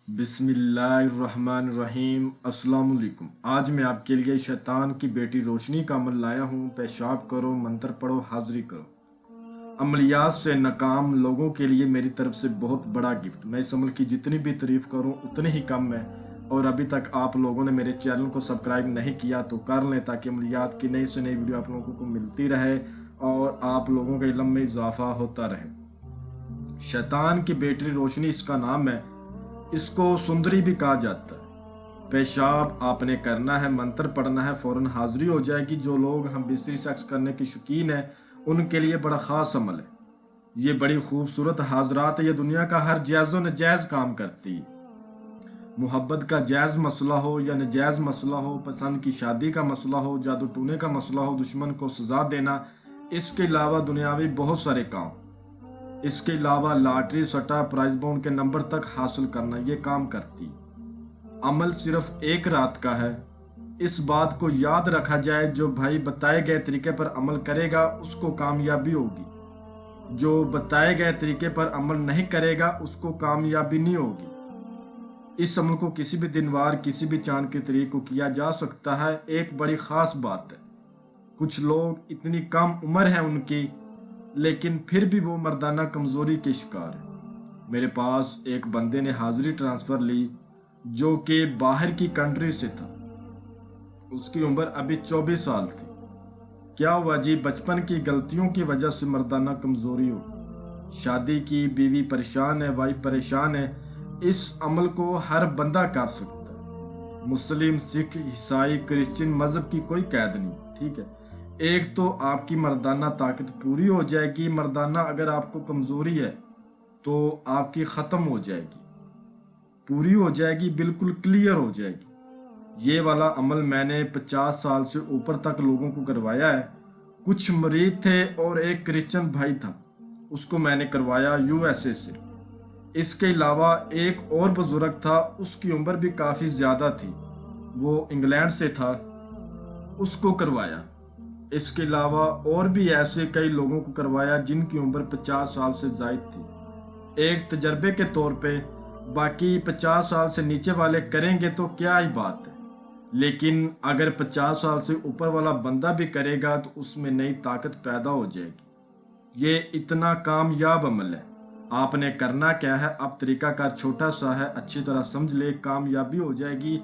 بسم اللہ الرحمن الرحیم۔ السلام علیکم۔ آج میں آپ کے لیے شیطان کی بیٹی روشنی کا عمل لایا ہوں۔ پیشاب کرو، منتر پڑھو، حاضری کرو۔ عملیات سے ناکام لوگوں کے لیے میری طرف سے بہت بڑا گفٹ۔ میں اس عمل کی جتنی بھی تعریف کروں اتنی ہی کم ہے، اور ابھی تک آپ لوگوں نے میرے چینل کو سبسکرائب نہیں کیا تو کر لیں، تاکہ عملیات کی نئی سے نئی ویڈیو آپ لوگوں کو ملتی رہے اور آپ لوگوں کے علم میں اضافہ ہوتا رہے۔ شیطان کی بیٹی روشنی اس کا نام ہے۔ اس کو سندری بھی کہا جاتا ہے۔ پیشاب آپ نے کرنا ہے، منتر پڑھنا ہے، فوراً حاضری ہو جائے گی۔ جو لوگ ہم بستری سیکس کرنے کی شوقین ہیں ان کے لیے بڑا خاص عمل ہے۔ یہ بڑی خوبصورت حاضرات ہے۔ یہ دنیا کا ہر جائز و نجائز کام کرتی ہے۔ محبت کا جائز مسئلہ ہو یا نجائز مسئلہ ہو، پسند کی شادی کا مسئلہ ہو، جادو ٹونے کا مسئلہ ہو، دشمن کو سزا دینا، اس کے علاوہ دنیاوی بہت سارے کام، اس کے علاوہ لاٹری سٹا پرائز بونڈ کے نمبر تک حاصل کرنا، یہ کام کرتی۔ عمل صرف ایک رات کا ہے۔ اس بات کو یاد رکھا جائے، جو بھائی بتائے گئے طریقے پر عمل کرے گا اس کو کامیابی ہوگی، جو بتائے گئے طریقے پر عمل نہیں کرے گا اس کو کامیابی نہیں ہوگی۔ اس عمل کو کسی بھی دن وار کسی بھی چاند کے طریقے کو کیا جا سکتا ہے۔ ایک بڑی خاص بات ہے، کچھ لوگ اتنی کم عمر ہے ان کی، لیکن پھر بھی وہ مردانہ کمزوری کے شکار ہے۔ میرے پاس ایک بندے نے حاضری ٹرانسفر لی جو کہ باہر کی کنٹری سے تھا۔ اس کی عمر ابھی 24 سال تھی۔ کیا ہوا جی؟ بچپن کی غلطیوں کی وجہ سے مردانہ کمزوری ہو، شادی کی، بیوی پریشان ہے، وائف پریشان ہے۔ اس عمل کو ہر بندہ کر سکتا ہے۔ مسلم، سکھ، عیسائی، کرسچن مذہب کی کوئی قید نہیں، ٹھیک ہے۔ ایک تو آپ کی مردانہ طاقت پوری ہو جائے گی۔ مردانہ اگر آپ کو کمزوری ہے تو آپ کی ختم ہو جائے گی، پوری ہو جائے گی، بالکل کلیئر ہو جائے گی۔ یہ والا عمل میں نے 50 سال سے اوپر تک لوگوں کو کروایا ہے۔ کچھ مرید تھے اور ایک کرسچن بھائی تھا، اس کو میں نے کروایا USA سے۔ اس کے علاوہ ایک اور بزرگ تھا، اس کی عمر بھی کافی زیادہ تھی، وہ انگلینڈ سے تھا، اس کو کروایا۔ اس کے علاوہ اور بھی ایسے کئی لوگوں کو کروایا جن کی عمر 50 سال سے زائد تھی۔ ایک تجربے کے طور پہ، باقی 50 سال سے نیچے والے کریں گے تو کیا ہی بات ہے، لیکن اگر 50 سال سے اوپر والا بندہ بھی کرے گا تو اس میں نئی طاقت پیدا ہو جائے گی۔ یہ اتنا کامیاب عمل ہے۔ آپ نے کرنا کیا ہے؟ اب طریقہ کار چھوٹا سا ہے، اچھی طرح سمجھ لے، کامیابی ہو جائے گی۔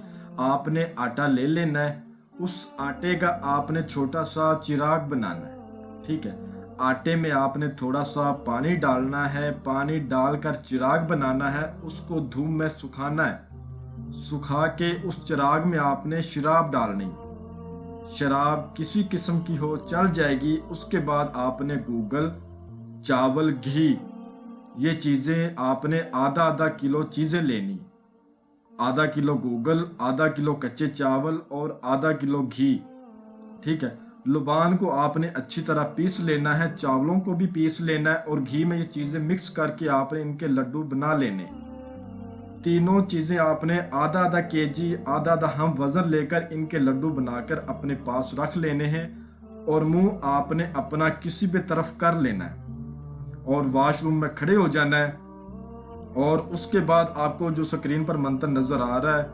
آپ نے آٹا لے لینا ہے، اس آٹے کا آپ نے چھوٹا سا چراغ بنانا ہے، ٹھیک ہے۔ آٹے میں آپ نے تھوڑا سا پانی ڈالنا ہے، پانی ڈال کر چراغ بنانا ہے، اس کو دھوپ میں سکھانا ہے۔ سکھا کے اس چراغ میں آپ نے شراب ڈالنی، شراب کسی قسم کی ہو چل جائے گی۔ اس کے بعد آپ نے گوگل، چاول، گھی، یہ چیزیں آپ نے آدھا کلو چیزیں لینی، آدھا کلو گوگل، آدھا کلو کچے چاول اور آدھا کلو گھی، ٹھیک ہے۔ لبان کو آپ نے اچھی طرح پیس لینا ہے، چاولوں کو بھی پیس لینا ہے، اور گھی میں یہ چیزیں مکس کر کے آپ نے ان کے لڈو بنا لینے۔ تینوں چیزیں آپ نے آدھا kg، آدھا ہم وزن لے کر ان کے لڈو بنا کر اپنے پاس رکھ لینے ہیں، اور منہ آپ نے اپنا کسی بھی طرف کر لینا ہے، اور واش روم میں کھڑے ہو جانا ہے۔ اور اس کے بعد آپ کو جو سکرین پر منتر نظر آ رہا ہے،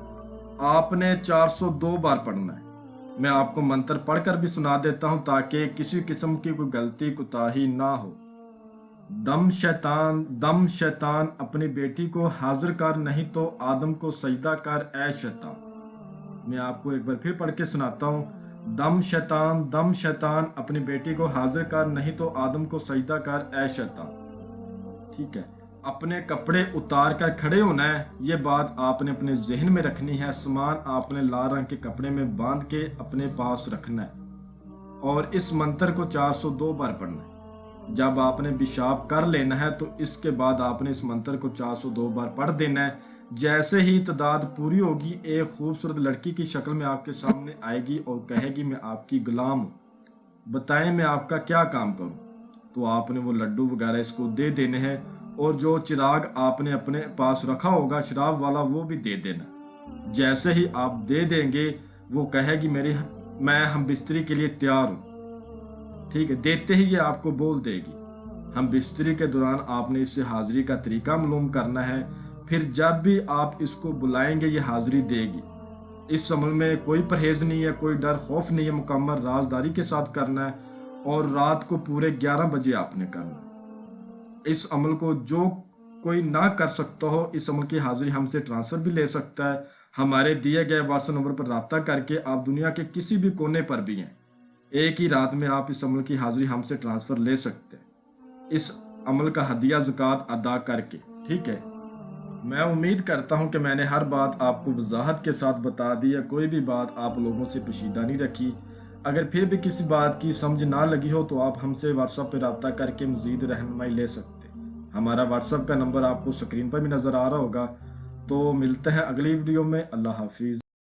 آپ نے 402 بار پڑھنا ہے۔ میں آپ کو منتر پڑھ کر بھی سنا دیتا ہوں تاکہ کسی قسم کی کوئی غلطی کوتاہی نہ ہو۔ دم شیطان اپنی بیٹی کو حاضر کر، نہیں تو آدم کو سجدہ کر اے شیطان۔ میں آپ کو ایک بار پھر پڑھ کے سناتا ہوں۔ دم شیطان اپنی بیٹی کو حاضر کر، نہیں تو آدم کو سجدہ کر اے شیطان، ٹھیک ہے۔ اپنے کپڑے اتار کر کھڑے ہونا ہے، یہ بات آپ نے اپنے ذہن میں رکھنی ہے۔ سامان آپ نے لال رنگ کے کپڑے میں باندھ کے اپنے پاس رکھنا ہے، اور اس منتر کو 402 بار پڑھنا ہے۔ جب آپ نے پیشاب کر لینا ہے تو اس کے بعد آپ نے اس منتر کو 402 بار پڑھ دینا ہے۔ جیسے ہی تعداد پوری ہوگی، ایک خوبصورت لڑکی کی شکل میں آپ کے سامنے آئے گی اور کہے گی میں آپ کی غلام ہوں، بتائیں میں آپ کا کیا کام کروں؟ تو آپ نے وہ لڈو وغیرہ اس کو دے دینے ہیں، اور جو چراغ آپ نے اپنے پاس رکھا ہوگا شراب والا وہ بھی دے دینا۔ جیسے ہی آپ دے دیں گے، وہ کہے گی میں ہم بستری کے لیے تیار ہوں، ٹھیک ہے۔ دیتے ہی یہ آپ کو بول دے گی۔ ہم بستری کے دوران آپ نے اس سے حاضری کا طریقہ معلوم کرنا ہے۔ پھر جب بھی آپ اس کو بلائیں گے یہ حاضری دے گی۔ اس عمل میں کوئی پرہیز نہیں ہے، کوئی ڈر خوف نہیں ہے، مکمل رازداری کے ساتھ کرنا ہے اور رات کو پورے 11 بجے آپ نے کرنا ہے۔ اس عمل کو جو کوئی نہ کر سکتا ہو، اس عمل کی حاضری ہم سے ٹرانسفر بھی لے سکتا ہے۔ ہمارے دیے گئے واٹس ایپ نمبر پر رابطہ کر کے آپ دنیا کے کسی بھی کونے پر بھی ہیں، ایک ہی رات میں آپ اس عمل کی حاضری ہم سے ٹرانسفر لے سکتے ہیں، اس عمل کا ہدیہ زکوٰۃ ادا کر کے، ٹھیک ہے۔ میں امید کرتا ہوں کہ میں نے ہر بات آپ کو وضاحت کے ساتھ بتا دی ہے، کوئی بھی بات آپ لوگوں سے پوشیدہ نہیں رکھی۔ اگر پھر بھی کسی بات کی سمجھ نہ لگی ہو تو آپ ہم سے واٹس ایپ پہ رابطہ کر کے مزید رہنمائی لے سکتے ہیں۔ ہمارا واٹس ایپ کا نمبر آپ کو سکرین پر بھی نظر آ رہا ہوگا۔ تو ملتے ہیں اگلی ویڈیو میں۔ اللہ حافظ۔